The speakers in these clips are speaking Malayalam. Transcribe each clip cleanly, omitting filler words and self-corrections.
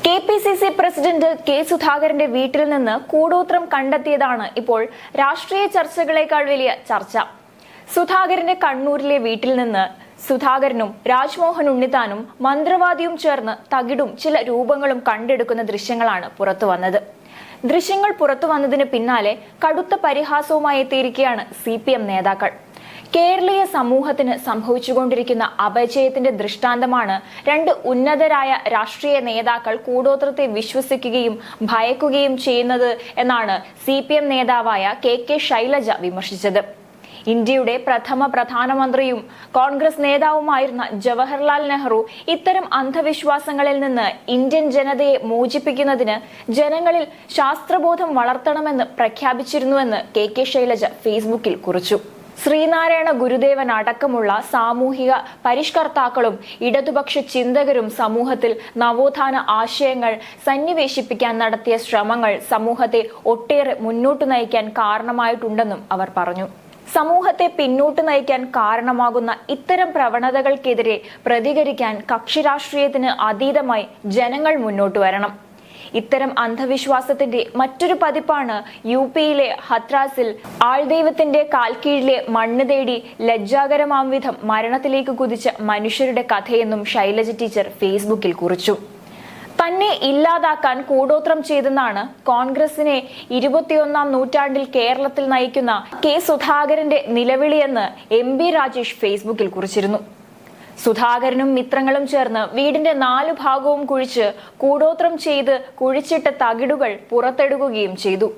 കെ.പി.സി.സി പ്രസിഡന്റ് കെ സുധാകരന്റെ വീട്ടിൽ നിന്ന് കൂടോത്രം കണ്ടെത്തിയതാണ് ഇപ്പോൾ രാഷ്ട്രീയ ചർച്ചകളേക്കാൾ വലിയ ചർച്ച. സുധാകരന്റെ കണ്ണൂരിലെ വീട്ടിൽ നിന്ന് സുധാകരനും രാജ്മോഹൻ ഉണ്ണിത്താനും മന്ത്രവാദിയും ചേർന്ന് തകിടും ചില രൂപങ്ങളും കണ്ടെടുക്കുന്ന ദൃശ്യങ്ങളാണ് പുറത്തുവന്നത്. ദൃശ്യങ്ങൾ പുറത്തുവന്നതിന് പിന്നാലെ കടുത്ത പരിഹാസവുമായി എത്തിയിരിക്കുകയാണ് CPM നേതാക്കൾ. കേരളീയ സമൂഹത്തിന് സംഭവിച്ചുകൊണ്ടിരിക്കുന്ന അപജയത്തിന്റെ ദൃഷ്ടാന്തമാണ് രണ്ട് ഉന്നതരായ രാഷ്ട്രീയ നേതാക്കൾ കൂടോത്രത്തെ വിശ്വസിക്കുകയും ഭയക്കുകയും ചെയ്യുന്നത് എന്നാണ് CPM നേതാവായ കെ ശൈലജ വിമർശിച്ചത്. ഇന്ത്യയുടെ പ്രഥമ പ്രധാനമന്ത്രിയും കോൺഗ്രസ് നേതാവുമായിരുന്ന ജവഹർലാൽ നെഹ്റു ഇത്തരം അന്ധവിശ്വാസങ്ങളിൽ നിന്ന് ഇന്ത്യൻ ജനതയെ മോചിപ്പിക്കുന്നതിന് ജനങ്ങളിൽ ശാസ്ത്രബോധം വളർത്തണമെന്ന് പ്രഖ്യാപിച്ചിരുന്നുവെന്ന് കെ ശൈലജ ഫേസ്ബുക്കിൽ കുറിച്ചു. ശ്രീനാരായണ ഗുരുദേവൻ അടക്കമുള്ള സാമൂഹിക പരിഷ്കർത്താക്കളും ഇടതുപക്ഷ ചിന്തകരും സമൂഹത്തിൽ നവോത്ഥാന ആശയങ്ങൾ സന്നിവേശിപ്പിക്കാൻ നടത്തിയ ശ്രമങ്ങൾ സമൂഹത്തെ ഒട്ടേറെ മുന്നോട്ട് നയിക്കാൻ കാരണമായിട്ടുണ്ടെന്നും അവർ പറഞ്ഞു. സമൂഹത്തെ പിന്നോട്ട് നയിക്കാൻ കാരണമാകുന്ന ഇത്തരം പ്രവണതകൾക്കെതിരെ പ്രതികരിക്കാൻ കക്ഷി രാഷ്ട്രീയത്തിന് അതീതമായി ജനങ്ങൾ മുന്നോട്ട് വരണം. ഇത്തരം അന്ധവിശ്വാസത്തിന്റെ മറ്റൊരു പതിപ്പാണ് UP-യിലെ ഹത്രാസിൽ ആൾദൈവത്തിന്റെ കാൽക്കീഴിലെ മണ്ണ് തേടി ലജ്ജാകരമാം വിധം മരണത്തിലേക്ക് കുതിച്ച മനുഷ്യരുടെ കഥയെന്നും ശൈലജ ടീച്ചർ ഫേസ്ബുക്കിൽ കുറിച്ചു. തന്നെ ഇല്ലാതാക്കാൻ കൂടോത്രം ചെയ്തെന്നാണ് കോൺഗ്രസിനെ 21ാം നൂറ്റാണ്ടിൽ കേരളത്തിൽ നയിക്കുന്ന കെ സുധാകരന്റെ നിലവിളിയെന്ന് MP രാജേഷ് ഫേസ്ബുക്കിൽ കുറിച്ചിരുന്നു. സുധാകരനും മിത്രങ്ങളും ചേർന്ന് വീടിന്റെ 4 ഭാഗവും കുഴിച്ച് കൂടോത്രം ചെയ്ത് കുഴിച്ചിട്ട തകിടുകൾ പുറത്തെടുക്കുകയും ചെയ്തു.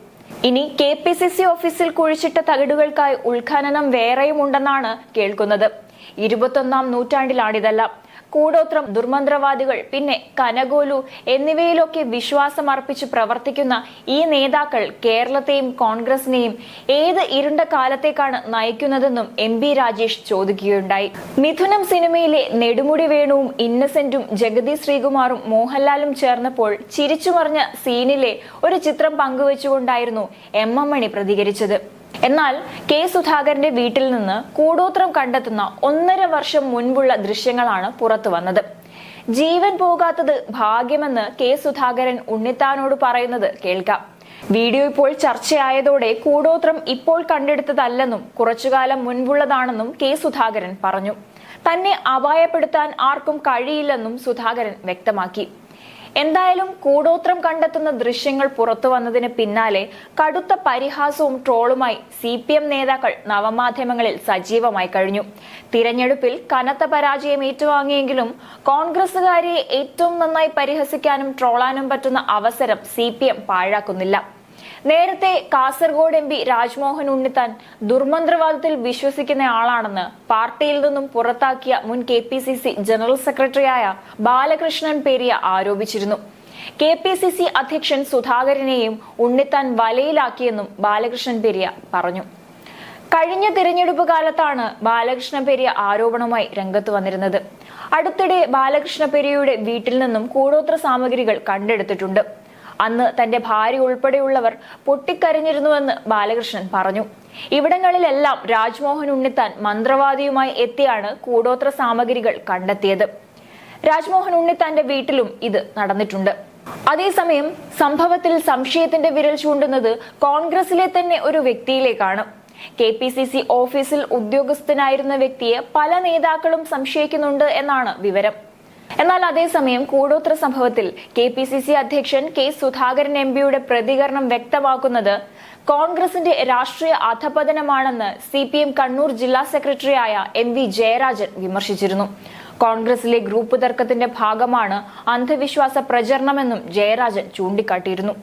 ഇനി KPCC ഓഫീസിൽ കുഴിച്ചിട്ട തകിടുകൾക്കായി ഉദ്ഖനനം വേറെയുമുണ്ടെന്നാണ് കേൾക്കുന്നത്. 21ാം നൂറ്റാണ്ടിലാണിതെല്ലാം. കൂടോത്രം, ദുർമന്ത്രവാദികൾ, പിന്നെ കനകോലു എന്നിവയിലൊക്കെ വിശ്വാസമർപ്പിച്ച് പ്രവർത്തിക്കുന്ന ഈ നേതാക്കൾ കേരളത്തെയും കോൺഗ്രസിനെയും ഏത് ഇരുണ്ട കാലത്തേക്കാണ് നയിക്കുന്നതെന്നും MP രാജേഷ് ചോദിക്കുകയുണ്ടായി. മിഥുനം സിനിമയിലെ നെടുമുടി വേണുവും ഇന്നസെന്റും ജഗതി ശ്രീകുമാറും മോഹൻലാലും ചേർന്നപ്പോൾ ചിരിച്ചുമറിഞ്ഞ സീനിലെ ഒരു ചിത്രം പങ്കുവെച്ചുകൊണ്ടായിരുന്നു MM മണി പ്രതികരിച്ചത്. എന്നാൽ കെ സുധാകരന്റെ വീട്ടിൽ നിന്ന് കൂടോത്രം കണ്ടെത്തുന്ന 1.5 വർഷം മുൻപുള്ള ദൃശ്യങ്ങളാണ് പുറത്തു വന്നത്. ജീവൻ പോകാത്തത് ഭാഗ്യമെന്ന് കെ സുധാകരൻ ഉണ്ണിത്താനോട് പറയുന്നത് കേൾക്കാം. വീഡിയോ ഇപ്പോൾ ചർച്ചയായതോടെ കൂടോത്രം ഇപ്പോൾ കണ്ടെടുത്തതല്ലെന്നും കുറച്ചുകാലം മുൻപുള്ളതാണെന്നും കെ സുധാകരൻ പറഞ്ഞു. തന്നെ അപായപ്പെടുത്താൻ ആർക്കും കഴിയില്ലെന്നും സുധാകരൻ വ്യക്തമാക്കി. എന്തായാലും കൂടോത്രം കണ്ടെത്തുന്ന ദൃശ്യങ്ങൾ പുറത്തു വന്നതിന് പിന്നാലെ കടുത്ത പരിഹാസവും ട്രോളുമായി CPM നേതാക്കൾ നവമാധ്യമങ്ങളിൽ സജീവമായി കഴിഞ്ഞു. തിരഞ്ഞെടുപ്പിൽ കനത്ത പരാജയം ഏറ്റുവാങ്ങിയെങ്കിലും കോൺഗ്രസുകാരെ ഏറ്റവും നന്നായി പരിഹസിക്കാനും ട്രോളാനും പറ്റുന്ന അവസരം CPM പാഴാക്കുന്നില്ല. നേരത്തെ കാസർഗോഡ് MP രാജ്മോഹൻ ഉണ്ണിത്താൻ ദുർമന്ത്രവാദത്തിൽ വിശ്വസിക്കുന്ന ആളാണെന്ന് പാർട്ടിയിൽ നിന്നും പുറത്താക്കിയ മുൻ KPCC ജനറൽ സെക്രട്ടറിയായ ബാലകൃഷ്ണൻ പെരിയ ആരോപിച്ചിരുന്നു. KPCC അധ്യക്ഷൻ സുധാകരനെയും ഉണ്ണിത്താൻ വലയിലാക്കിയെന്നും ബാലകൃഷ്ണൻ പെരിയ പറഞ്ഞു. കഴിഞ്ഞ തിരഞ്ഞെടുപ്പ് കാലത്താണ് ബാലകൃഷ്ണ പെരിയ ആരോപണവുമായി രംഗത്ത് വന്നിരുന്നത്. അടുത്തിടെ ബാലകൃഷ്ണ പെരിയയുടെ വീട്ടിൽ നിന്നും കൂടോത്ര സാമഗ്രികൾ കണ്ടെടുത്തിട്ടുണ്ട്. അന്ന് തന്റെ ഭാര്യ ഉൾപ്പെടെയുള്ളവർ പൊട്ടിക്കരഞ്ഞിരുന്നുവെന്ന് ബാലകൃഷ്ണൻ പറഞ്ഞു. ഇവിടങ്ങളിലെല്ലാം രാജ്മോഹൻ ഉണ്ണിത്താൻ മന്ത്രവാദിയുമായി എത്തിയാണ് കൂടോത്ര സാമഗ്രികൾ കണ്ടെത്തിയത്. രാജ്മോഹൻ ഉണ്ണിത്താന്റെ വീട്ടിലും ഇത് നടന്നിട്ടുണ്ട്. അതേസമയം സംഭവത്തിൽ സംശയത്തിന്റെ വിരൽ ചൂണ്ടുന്നത് കോൺഗ്രസിലെ തന്നെ ഒരു വ്യക്തിയിലേക്കാണ്. KPCC ഓഫീസിൽ ഉദ്യോഗസ്ഥനായിരുന്ന വ്യക്തിയെ പല നേതാക്കളും സംശയിക്കുന്നുണ്ട് എന്നാണ് വിവരം. എന്നാൽ അതേസമയം കൂടോത്ര സംഭവത്തിൽ KPCC അധ്യക്ഷൻ കെ സുധാകരൻ MPയുടെ പ്രതികരണം വ്യക്തമാക്കുന്നത് കോൺഗ്രസിന്റെ രാഷ്ട്രീയ അധപതനമാണെന്ന് CPM കണ്ണൂർ ജില്ലാ സെക്രട്ടറിയായ MV ജയരാജൻ വിമർശിച്ചിരുന്നു. കോൺഗ്രസിലെ ഗ്രൂപ്പ് തർക്കത്തിന്റെ ഭാഗമാണ് അന്ധവിശ്വാസ പ്രചരണമെന്നും ജയരാജൻ ചൂണ്ടിക്കാട്ടിയിരുന്നു.